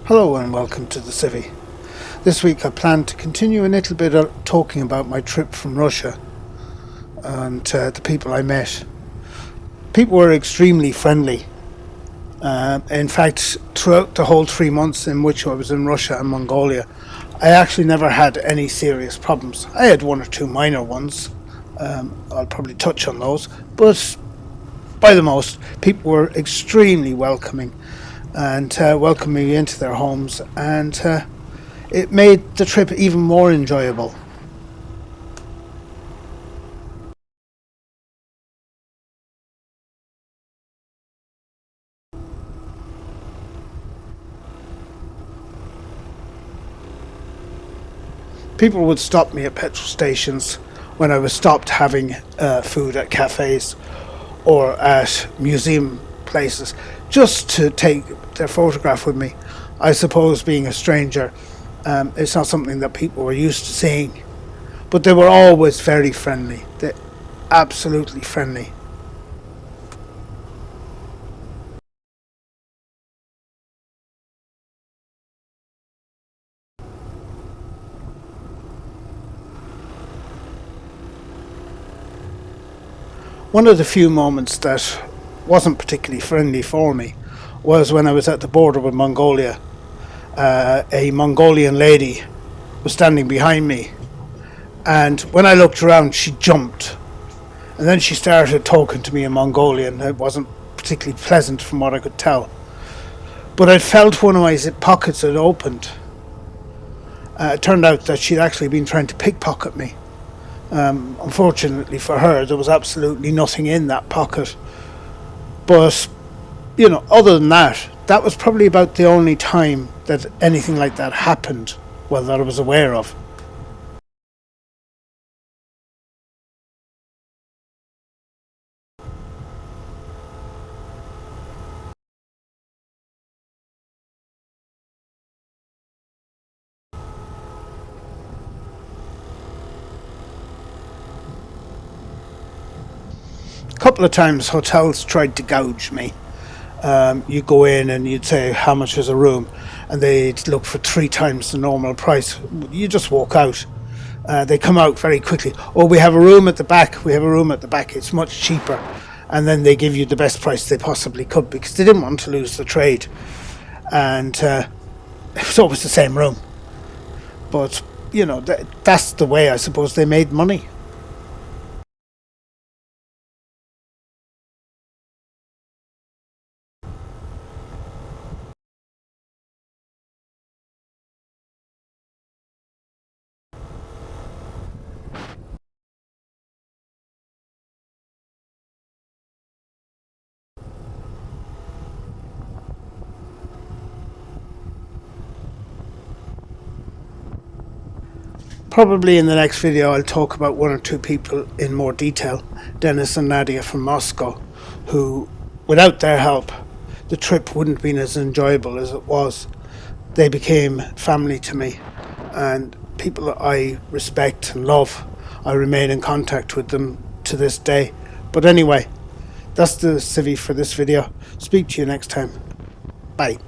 Hello and welcome to TheCivvie. This week I plan to continue a little bit of talking about my trip from Russia and the people I met. People were extremely friendly. In fact, throughout the whole 3 months in which I was in Russia and Mongolia, I actually never had any serious problems. I had one or two minor ones. I'll probably touch on those, but by the most, people were extremely welcoming and welcomed me into their homes, and it made the trip even more enjoyable. People would stop me at petrol stations when I was stopped having food at cafes or at museum places, just to take their photograph with me. I suppose, being a stranger, it's not something that people were used to seeing, but they were always very friendly. They're absolutely friendly. One of the few moments that wasn't particularly friendly for me was when I was at the border with Mongolia. A Mongolian lady was standing behind me, and when I looked around she jumped, and then she started talking to me in Mongolian. It wasn't particularly pleasant from what I could tell, but I felt one of my zip pockets had opened. It turned out that she'd actually been trying to pickpocket me. Unfortunately for her, there was absolutely nothing in that pocket. But, other than that, that was probably about the only time that anything like that happened, well, that I was aware of. A couple of times hotels tried to gouge me. You go in and you'd say, how much is a room? And they'd look for 3 times the normal price. You just walk out. They come out very quickly. Oh, we have a room at the back. We have a room at the back. It's much cheaper. And then they give you the best price they possibly could, because they didn't want to lose the trade. And it was always the same room. But, that's the way I suppose they made money. Probably in the next video I'll talk about 1 or 2 people in more detail. Dennis and Nadia from Moscow, who, without their help, the trip wouldn't have been as enjoyable as it was. They became family to me, and people that I respect and love. I remain in contact with them to this day. But anyway, that's the civvy for this video. Speak to you next time. Bye.